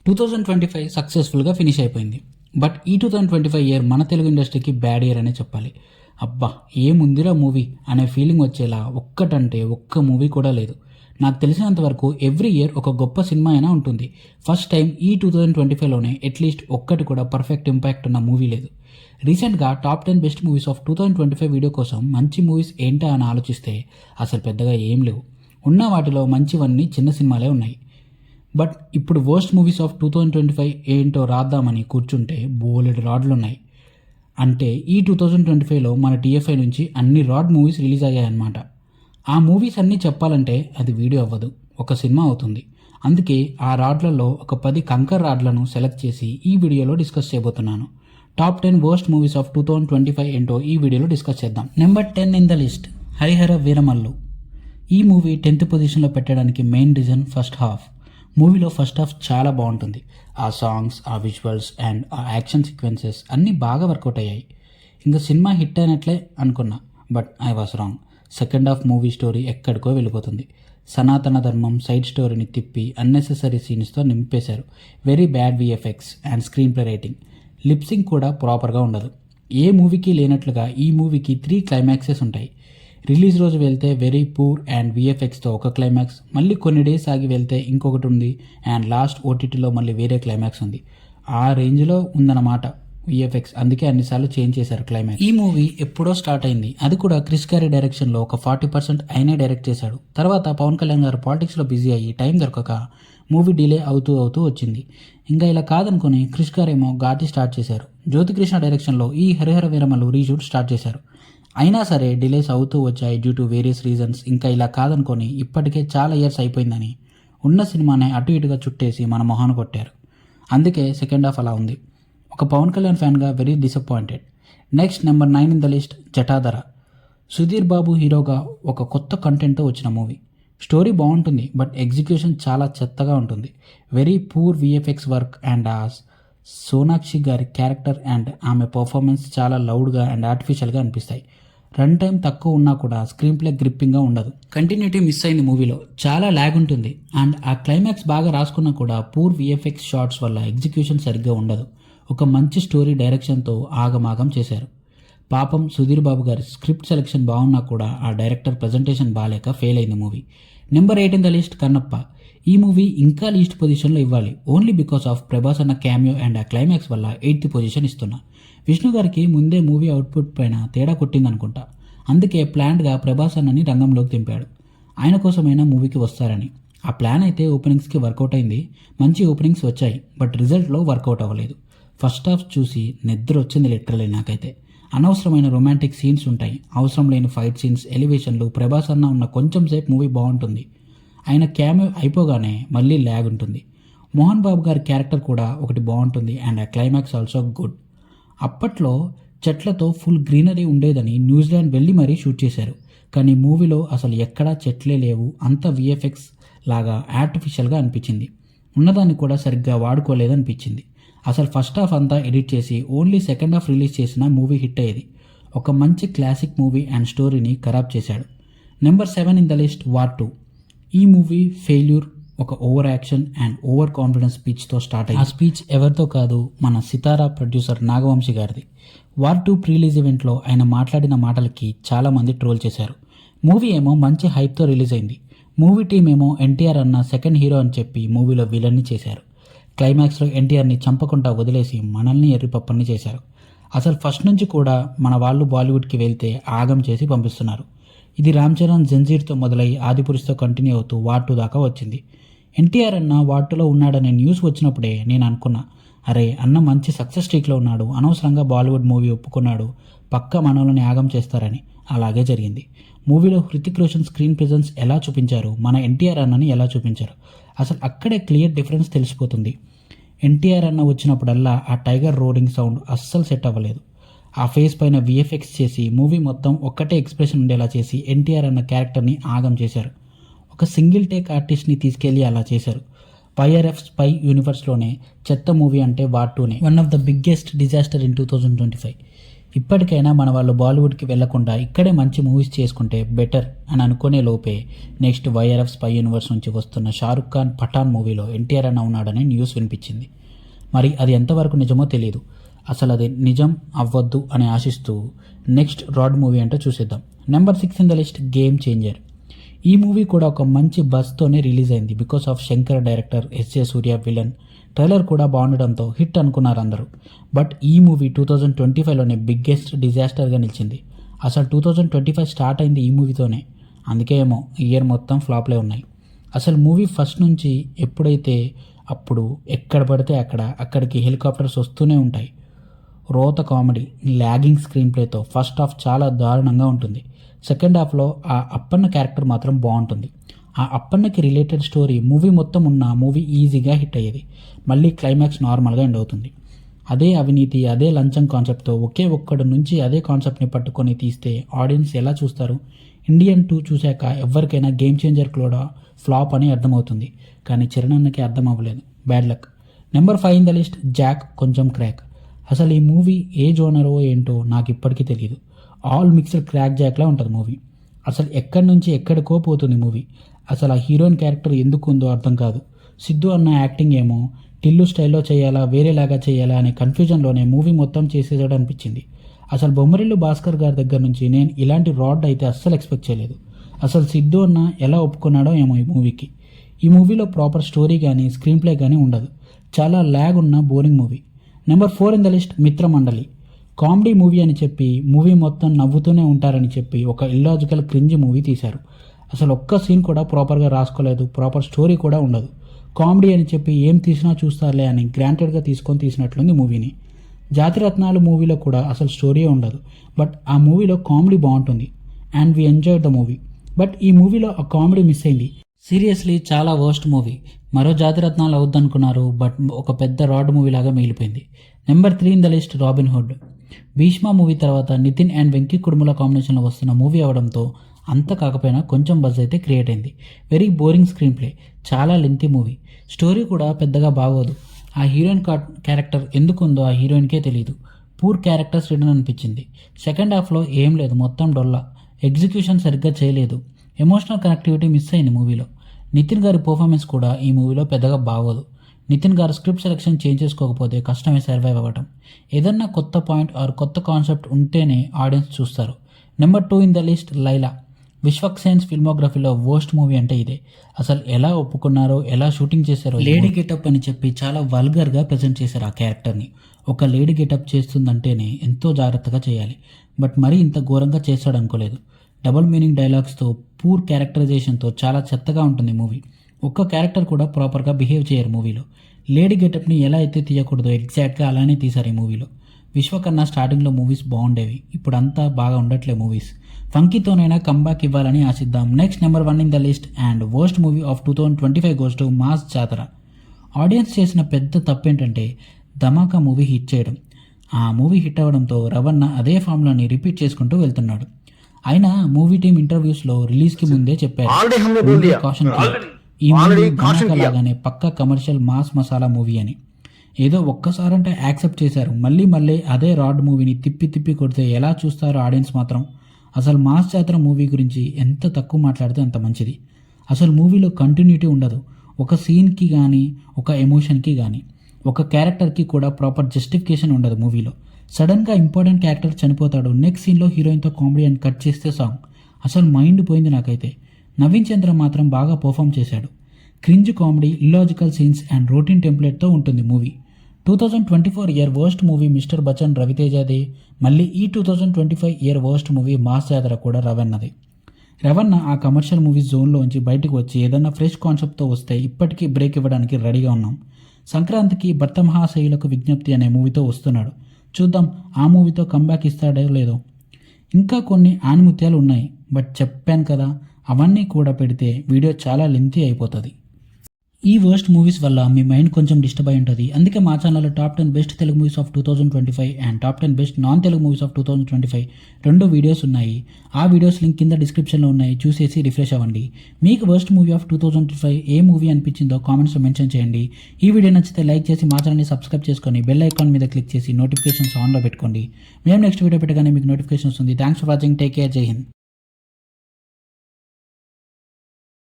2025 సక్సెస్ఫుల్గా ఫినిష్ అయిపోయింది. బట్ ఈ 2025 ఇయర్ మన తెలుగు ఇండస్ట్రీకి బ్యాడ్ ఇయర్ అనే చెప్పాలి. అబ్బా ఏముందిరా మూవీ అనే ఫీలింగ్ వచ్చేలా ఒక్కటంటే ఒక్క మూవీ కూడా లేదు. నాకు తెలిసినంత వరకు ఎవ్రీ ఇయర్ ఒక గొప్ప సినిమా అయినా ఉంటుంది. ఫస్ట్ టైం ఈ 2025లోనే అట్లీస్ట్ ఒక్కటి కూడా పర్ఫెక్ట్ ఇంపాక్ట్ ఉన్న మూవీ లేదు. రీసెంట్గా top 10 best movies of 2025 video కోసం మంచి మూవీస్ ఏంటా అని ఆలోచిస్తే అసలు పెద్దగా ఏం లేవు. ఉన్న వాటిలో మంచివన్నీ చిన్న సినిమాలే ఉన్నాయి. బట్ ఇప్పుడు వర్స్ట్ మూవీస్ ఆఫ్ 2025 ఏంటో రాద్దామని కూర్చుంటే బోలెడు రాడ్లు ఉన్నాయి. అంటే ఈ 2025లో మన టీఎఫ్ఐ నుంచి అన్ని రాడ్ మూవీస్ రిలీజ్ అయ్యాయన్నమాట. ఆ మూవీస్ అన్నీ చెప్పాలంటే అది వీడియో అవ్వదు, ఒక సినిమా అవుతుంది. అందుకే ఆ రాడ్లలో ఒక 10 కంకర్ రాడ్లను సెలెక్ట్ చేసి ఈ వీడియోలో డిస్కస్ చేయబోతున్నాను. టాప్ 10 వర్స్ట్ మూవీస్ ఆఫ్ 2025 ఏంటో ఈ వీడియోలో డిస్కస్ చేద్దాం. Number 10 in the list, Harihara Veeramallu. ఈ మూవీ 10th పొజిషన్లో పెట్టడానికి మెయిన్ రీజన్ ఫస్ట్ హాఫ్. మూవీలో ఫస్ట్ హాఫ్ చాలా బాగుంటుంది. ఆ సాంగ్స్, ఆ విజువల్స్ అండ్ ఆ యాక్షన్ సీక్వెన్సెస్ అన్నీ బాగా వర్కౌట్ అయ్యాయి. ఇంకా సినిమా హిట్ అయినట్లే అనుకున్నా, but I was wrong. Second half movie story ఎక్కడికో వెళ్ళిపోతుంది. సనాతన ధర్మం సైడ్ స్టోరీని తిప్పి అన్నెసెసరీ సీన్స్తో నింపేశారు. Very bad VFX and screen play writing. Lip sync కూడా ప్రాపర్గా ఉండదు. ఏ మూవీకి లేనట్లుగా ఈ మూవీకి 3 క్లైమాక్సెస్ ఉంటాయి. రిలీజ్ రోజు వెళ్తే వెరీ పూర్ అండ్ విఎఫ్ఎక్స్తో ఒక క్లైమాక్స్, మళ్ళీ కొన్ని డేస్ ఆగి వెళ్తే ఇంకొకటి ఉంది, అండ్ లాస్ట్ ఓటీటీలో మళ్ళీ వేరే క్లైమాక్స్ ఉంది. ఆ రేంజ్లో ఉందన్నమాట విఎఫ్ఎక్స్. అందుకే అన్నిసార్లు చేంజ్ చేశారు క్లైమాక్స్. ఈ మూవీ ఎప్పుడో స్టార్ట్ అయింది, అది కూడా క్రిష్ గారి డైరెక్షన్లో ఒక 40% ఆయనే డైరెక్ట్ చేశాడు. తర్వాత పవన్ కళ్యాణ్ గారు పాలిటిక్స్లో బిజీ అయ్యి టైం దొరకక మూవీ డిలే అవుతూ వచ్చింది. ఇంకా ఇలా కాదనుకుని క్రిష్ గారేమో ఘాటి స్టార్ట్ చేశారు. జ్యోతికృష్ణ డైరెక్షన్లో ఈ హరిహర వీరమల్లు రీషూట్ స్టార్ట్ చేశారు. అయినా సరే డిలేస్ అవుతూ వచ్చాయి డ్యూ టు వేరియస్ రీజన్స్. ఇంకా ఇలా కాదనుకొని ఇప్పటికే చాలా ఇయర్స్ అయిపోయిందని ఉన్న సినిమానే అటు ఇటుగా చుట్టేసి మన మొహాన కొట్టారు. అందుకే సెకండ్ హాఫ్ అలా ఉంది. ఒక పవన్ కళ్యాణ్ ఫ్యాన్గా very disappointed. Next number 9 in the list, Jatadhara. Sudheer Babu హీరోగా ఒక కొత్త కంటెంట్తో వచ్చిన మూవీ. స్టోరీ బాగుంటుంది, బట్ ఎగ్జిక్యూషన్ చాలా చెత్తగా ఉంటుంది. Very poor VFX work and Sonakshi గారి క్యారెక్టర్ అండ్ ఆమె పర్ఫార్మెన్స్ చాలా లౌడ్గా అండ్ ఆర్టిఫిషియల్గా అనిపిస్తాయి. రన్ టైం తక్కువ ఉన్నా కూడా స్క్రీన్ ప్లే గ్రిప్పింగ్గా ఉండదు. కంటిన్యూటీ మిస్ అయింది మూవీలో, చాలా ల్యాగ్ ఉంటుంది. అండ్ ఆ క్లైమాక్స్ బాగా రాసుకున్నా కూడా పూర్ విఎఫ్ఎక్స్ షాట్స్ వల్ల ఎగ్జిక్యూషన్ సరిగ్గా ఉండదు. ఒక మంచి స్టోరీ డైరెక్షన్తో ఆగమాగం చేశారు. పాపం సుధీర్ బాబు గారి స్క్రిప్ట్ సెలెక్షన్ బాగున్నా కూడా ఆ డైరెక్టర్ ప్రజెంటేషన్ బాగాలేక ఫెయిల్ అయింది movie. Number 8 in the list, Kannappa. ఈ మూవీ ఇంకా లీస్ట్ పొజిషన్లో ఇవ్వాలి, ఓన్లీ బికాస్ ఆఫ్ ప్రభాస్ అన్న క్యామియో అండ్ ఆ క్లైమాక్స్ వల్ల 8th పొజిషన్ ఇస్తున్నా. విష్ణు గారికి ముందే మూవీ అవుట్పుట్ పైన తేడా కొట్టిందనుకుంటా. అందుకే ప్లాన్డ్గా ప్రభాస్ అన్నని రంగంలోకి దింపాడు, ఆయన కోసమైనా మూవీకి వస్తారని. ఆ ప్లాన్ అయితే ఓపెనింగ్స్కి వర్కౌట్ అయింది, మంచి ఓపెనింగ్స్ వచ్చాయి. బట్ రిజల్ట్లో వర్కౌట్ అవ్వలేదు. ఫస్ట్ హాఫ్ చూసి నిద్ర వచ్చింది లిటరలీ నాకైతే. అనవసరమైన రొమాంటిక్ సీన్స్ ఉంటాయి, అవసరం లేని ఫైట్ సీన్స్, ఎలివేషన్లు. ప్రభాస్ అన్న ఉన్న కొంచెం సేపు మూవీ బాగుంటుంది, ఆయన క్యామియో అయిపోగానే మళ్ళీ ల్యాగ్ ఉంటుంది. మోహన్ బాబు గారి క్యారెక్టర్ కూడా ఒకటి బాగుంటుంది అండ్ ఆ క్లైమాక్స్ ఆల్సో గుడ్. అప్పట్లో చెట్లతో ఫుల్ గ్రీనరీ ఉండేదని న్యూజిలాండ్ వెళ్ళి మరీ షూట్ చేశారు, కానీ మూవీలో అసలు ఎక్కడా చెట్లే లేవు. అంత విఎఫ్ఎక్స్ లాగా ఆర్టిఫిషియల్గా అనిపించింది. ఉన్నదాన్ని కూడా సరిగ్గా వాడుకోలేదనిపించింది. అసలు ఫస్ట్ హాఫ్ అంతా ఎడిట్ చేసి ఓన్లీ సెకండ్ హాఫ్ రిలీజ్ చేసిన మూవీ హిట్ అయ్యేది. ఒక మంచి క్లాసిక్ మూవీ అండ్ స్టోరీని ఖరాబ్ చేశాడు. Number 7 in the list, war 2. ఈ మూవీ ఫెయిల్యూర్. ఒక over action and over confidence స్పీచ్తో స్టార్ట్ అయ్యి ఆ స్పీచ్ ఎవరితో కాదు, మన సితారా ప్రొడ్యూసర్ నాగవంశీ గారిది. వార్ 2 ప్రీలీజ్ ఈవెంట్లో ఆయన మాట్లాడిన మాటలకి చాలామంది ట్రోల్ చేశారు. మూవీ ఏమో మంచి హైప్తో రిలీజ్ అయింది. మూవీ టీం ఏమో ఎన్టీఆర్ అన్న సెకండ్ హీరో అని చెప్పి మూవీలో విలన్ని చేశారు. క్లైమాక్స్లో ఎన్టీఆర్ని చంపకుండా వదిలేసి మనల్ని ఎర్రిపప్పని చేశారు. అసలు ఫస్ట్ నుంచి కూడా మన వాళ్ళు బాలీవుడ్కి వెళ్తే ఆగం చేసి పంపిస్తున్నారు. ఇది రామ్ చరణ్ జంజీర్తో మొదలై ఆదిపురుషుతో కంటిన్యూ అవుతూ వార్ 2 దాకా వచ్చింది. ఎన్టీఆర్ అన్న వార్ 2లో ఉన్నాడనే న్యూస్ వచ్చినప్పుడే నేను అనుకున్నా, అరే అన్న మంచి సక్సెస్ స్ట్రీక్లో ఉన్నాడు, అనవసరంగా బాలీవుడ్ మూవీ ఒప్పుకున్నాడు, పక్క మనోళ్ళని ఆగం చేస్తారని. అలాగే జరిగింది. మూవీలో హృతిక్ రోషన్ స్క్రీన్ ప్రెజెన్స్ ఎలా చూపించారు, మన ఎన్టీఆర్ అన్నని ఎలా చూపించారు, అసలు అక్కడే క్లియర్ డిఫరెన్స్ తెలిసిపోతుంది. ఎన్టీఆర్ అన్న వచ్చినప్పుడల్లా ఆ టైగర్ రోరింగ్ సౌండ్ అస్సలు సెట్ అవ్వలేదు. ఆ ఫేస్ పైన విఎఫ్ఎక్స్ చేసి మూవీ మొత్తం ఒక్కటే ఎక్స్ప్రెషన్ ఉండేలా చేసి ఎన్టీఆర్ అన్న క్యారెక్టర్ని ఆగం చేశారు. ఒక సింగిల్ టేక్ ఆర్టిస్ట్ని తీసుకెళ్ళి అలా చేశారు. వైఆర్ఎఫ్ స్పై యూనివర్స్లోనే చెత్త మూవీ అంటే వార్ 2నే one of the biggest disaster in 2025. ఇప్పటికైనా మన వాళ్ళు బాలీవుడ్కి వెళ్లకుండా ఇక్కడే మంచి మూవీస్ చేసుకుంటే బెటర్ అని అనుకునే లోపే నెక్స్ట్ వైఆర్ఎఫ్ స్పై యూనివర్స్ నుంచి వస్తున్న షారుఖ్ ఖాన్ పఠాన్ మూవీలో ఎన్టీఆర్ అని ఉన్నాడని న్యూస్ వినిపించింది. మరి అది ఎంతవరకు నిజమో తెలియదు. అసలు అది నిజం అవ్వద్దు అని ఆశిస్తూ నెక్స్ట్ రాడ్ మూవీ అంటే చూసేద్దాం. Number 6 in the list game changer. ఈ మూవీ కూడా ఒక మంచి బజ్తోనే రిలీజ్ అయింది. Because of Shankar director, SJ Surya villain, trailer కూడా బాగుండడంతో హిట్ అనుకున్నారు అందరూ. బట్ ఈ మూవీ 2025లోనే బిగ్గెస్ట్ డిజాస్టర్గా నిలిచింది. అసలు 2025 స్టార్ట్ అయింది ఈ మూవీతోనే. అందుకే ఏమో ఇయర్ మొత్తం ఫ్లాప్లే ఉన్నాయి. అసలు మూవీ ఫస్ట్ నుంచి ఎప్పుడైతే అప్పుడు ఎక్కడ పడితే అక్కడికి హెలికాప్టర్స్ వస్తూనే ఉంటాయి. రోత కామెడీ, ల్యాగింగ్ స్క్రీన్ ప్లేతో ఫస్ట్ హాఫ్ చాలా దారుణంగా ఉంటుంది. సెకండ్ హాఫ్లో ఆ అప్పన్న క్యారెక్టర్ మాత్రం బాగుంటుంది. ఆ అప్పన్నకి రిలేటెడ్ స్టోరీ మూవీ మొత్తం ఉన్న మూవీ ఈజీగా హిట్ అయ్యేది. మళ్ళీ క్లైమాక్స్ నార్మల్గా ఎండ్ అవుతుంది. అదే అవినీతి, అదే లంచం కాన్సెప్ట్తో ఒకే ఒక్కడి నుంచి అదే కాన్సెప్ట్ని పట్టుకొని తీస్తే ఆడియన్స్ ఎలా చూస్తారు? ఇండియన్ 2 చూశాక ఎవరికైనా గేమ్ చేంజర్ కూడా ఫ్లాప్ అని అర్థమవుతుంది. కానీ చిరణన్నకి అర్థం అవ్వలేదు. Bad luck. Number 5 in the list Jack కొంచెం క్రాక్. అసలు ఈ మూవీ ఏ జోనరో ఏంటో నాకు ఇప్పటికీ తెలియదు. ఆల్ మిక్స్డ్ క్రాక్ జాక్లా ఉంటుంది మూవీ. అసలు ఎక్కడి నుంచి ఎక్కడికో పోతుంది మూవీ. అసలు ఆ హీరోయిన్ క్యారెక్టర్ ఎందుకు ఉందో అర్థం కాదు. సిద్ధు అన్న యాక్టింగ్ ఏమో టిల్లు స్టైల్లో చేయాలా, వేరేలాగా చేయాలా అనే కన్ఫ్యూజన్లోనే మూవీ మొత్తం చేసేసాడు అనిపించింది. అసలు బొమ్మరిల్లు భాస్కర్ గారి దగ్గర నుంచి నేను ఇలాంటి రాడ్ అయితే అస్సలు ఎక్స్పెక్ట్ చేయలేదు. అసలు సిద్ధు అన్న ఎలా ఒప్పుకున్నాడో ఏమో ఈ మూవీకి. ఈ మూవీలో ప్రాపర్ స్టోరీ కానీ స్క్రీన్ ప్లే కానీ ఉండదు. చాలా ల్యాగ్ ఉన్న boring movie. Number 4 in the list Mitramandali. Comedy movie అని చెప్పి మూవీ మొత్తం నవ్వుతూనే ఉంటారని చెప్పి ఒక ఇల్లాజికల్ క్రింజ్ మూవీ తీశారు. అసలు ఒక్క సీన్ కూడా ప్రాపర్గా రాసుకోలేదు. ప్రాపర్ స్టోరీ కూడా ఉండదు. కామెడీ అని చెప్పి ఏం తీసినా చూస్తారులే అని గ్రాంటెడ్గా తీసుకొని తీసినట్లుంది మూవీని. జాతిరత్నాలు మూవీలో కూడా అసలు స్టోరీయే ఉండదు. బట్ ఆ మూవీలో కామెడీ బాగుంటుంది and we enjoy the movie. But ఈ మూవీలో ఆ కామెడీ మిస్ అయింది. సీరియస్లీ చాలా వర్స్ట్ మూవీ. మరో జాతిరత్నాలు అవుద్దనుకున్నారు, బట్ ఒక పెద్ద రాడ్ మూవీ లాగా మిగిలిపోయింది. Number 3 in the list Robin Hood. Bheeshma movie తర్వాత నితిన్ అండ్ వెంకీ కుడుముల కాంబినేషన్లో వస్తున్న మూవీ అవడంతో అంత కాకపోయినా కొంచెం బజ్ అయితే క్రియేట్ అయింది. వెరీ బోరింగ్ స్క్రీన్ ప్లే, చాలా లెంతీ మూవీ. స్టోరీ కూడా పెద్దగా బాగోదు. ఆ హీరోయిన్ క్యారెక్టర్ ఎందుకుందో ఆ హీరోయిన్కే తెలియదు. పూర్ క్యారెక్టర్స్ రిటర్న్ అనిపించింది. సెకండ్ హాఫ్లో ఏం లేదు, మొత్తం డొల్లా. ఎగ్జిక్యూషన్ సరిగ్గా చేయలేదు. ఎమోషనల్ కనెక్టివిటీ మిస్ అయింది మూవీలో. నితిన్ గారి పర్ఫార్మెన్స్ కూడా ఈ మూవీలో పెద్దగా బాగోదు. నితిన్ గారు స్క్రిప్ట్ సెలెక్షన్ చేంజ్ చేసుకోకపోతే కష్టమే సర్వైవ్ అవ్వటం. ఏదన్నా కొత్త పాయింట్ ఆర్ కొత్త కాన్సెప్ట్ ఉంటేనే ఆడియన్స్ చూస్తారు. Number 2 in the list Laila. Vishwaksen's ఫిల్మోగ్రఫీలో వర్స్ట్ మూవీ అంటే ఇదే. అసలు ఎలా ఒప్పుకున్నారో, ఎలా షూటింగ్ చేశారో. లేడీ గెటప్ అని చెప్పి చాలా వల్గర్గా ప్రజెంట్ చేశారు ఆ క్యారెక్టర్ని. ఒక లేడీ గెటప్ చేస్తుందంటేనే ఎంతో జాగ్రత్తగా చేయాలి. బట్ మరీ ఇంత ఘోరంగా చేస్తాడు అనుకోలేదు. డబుల్ మీనింగ్ డైలాగ్స్తో, పూర్ క్యారెక్టరైజేషన్తో చాలా చెత్తగా ఉంటుంది మూవీ. ఒక్క క్యారెక్టర్ కూడా ప్రాపర్గా బిహేవ్ చేయరు మూవీలో. లేడీ గెటప్ని ఎలా అయితే తీయకూడదో ఎగ్జాక్ట్గా అలానే తీశారు ఈ మూవీలో. విశ్వకన్నా స్టార్టింగ్లో మూవీస్ బాగుండేవి, ఇప్పుడు అంతా బాగా ఉండట్లే మూవీస్. ఫంకీతోనైనా కంబ్యాక్ ఇవ్వాలని ఆశిద్దాం. Next number 1 in the list and worst movie of 2025 goes to mass జాతర. ఆడియన్స్ చేసిన పెద్ద తప్పేంటంటే ధమాకా మూవీ హిట్ చేయడం. ఆ మూవీ హిట్ అవ్వడంతో రవణ అదే ఫామ్లోని రిపీట్ చేసుకుంటూ వెళ్తున్నాడు. అయినా మూవీ టీమ్ ఇంటర్వ్యూస్లో రిలీజ్కి ముందే చెప్పారు ఈ మూవీ లాగానే పక్కా కమర్షియల్ మాస్ మసాలా మూవీ అని. ఏదో ఒక్కసారంటే యాక్సెప్ట్ చేశారు. మళ్ళీ అదే రాడ్ మూవీని తిప్పి కొడితే ఎలా చూస్తారో ఆడియన్స్ మాత్రం. అసలు మాస్ జాతర మూవీ గురించి ఎంత తక్కువ మాట్లాడితే అంత మంచిది. అసలు మూవీలో కంటిన్యూటీ ఉండదు. ఒక సీన్కి కానీ, ఒక ఎమోషన్కి కానీ, ఒక క్యారెక్టర్కి కూడా ప్రాపర్ జస్టిఫికేషన్ ఉండదు మూవీలో. సడన్గా ఇంపార్టెంట్ క్యారెక్టర్ చనిపోతాడు, నెక్స్ట్ సీన్లో హీరోయిన్తో కామెడీ అని కట్ చేస్తే సాంగ్. అసలు మైండ్ పోయింది నాకైతే. నవీన్ చంద్ర మాత్రం బాగా పర్ఫామ్ చేశాడు. Cringe comedy, illogical scenes and routine టెంప్లెట్తో ఉంటుంది movie. 2024 year worst movie mister Bachchan రవితేజదే. మళ్ళీ ఈ 2025 ఇయర్ వర్స్ట్ మూవీ మాస్ జాతర కూడా రవణది. రవణ ఆ కమర్షియల్ మూవీస్ జోన్లోంచి బయటకు వచ్చి ఏదన్నా ఫ్రెష్ కాన్సెప్ట్తో వస్తే ఇప్పటికీ బ్రేక్ ఇవ్వడానికి రెడీగా ఉన్నాం. సంక్రాంతికి భర్త మహాశయులకు విజ్ఞప్తి అనే మూవీతో వస్తున్నాడు. చూద్దాం ఆ మూవీతో కంబ్యాక్ ఇస్తాడో లేదో. ఇంకా కొన్ని ఆనిముత్యాలు ఉన్నాయి, బట్ చెప్పాను కదా, అవన్నీ కూడా పెడితే వీడియో చాలా లెంతీ అయిపోతుంది. ఈ వర్స్ట్ మూవీస్ వల్ల మీ మైండ్ కొంచెం డిస్టర్బ్ అయి ఉంటుంది. అందుకే మా ఛానల్లో top 10 best Telugu movies of 2025 and top 10 best non Telugu movies of 2025 రెండు వీడియోస్ ఉన్నాయి. ఆ వీడియోస్ లింక్ కింద డిస్క్రిప్షన్లో ఉన్నాయి, చూసేసి రిఫ్రెష్ అవ్వండి. మీకు worst movie of 2025 A movie అనిపించిందో కామెంట్స్లో మెన్షన్ చేయండి. ఈ వీడియో నచ్చితే లైక్ చేసి మా ఛానల్ని సబ్స్క్రైబ్ చేసుకొని బెల్ ఐకాన్ మీద క్లిక్ చేసి నోటిఫికేషన్స్ ఆన్లో పెట్టుకోండి. మేము నెక్స్ట్ వీడియో పెట్టగానే మీకు నోటిఫికేషన్ వస్తుంది. Thanks for watching. Take care. జై హింద్.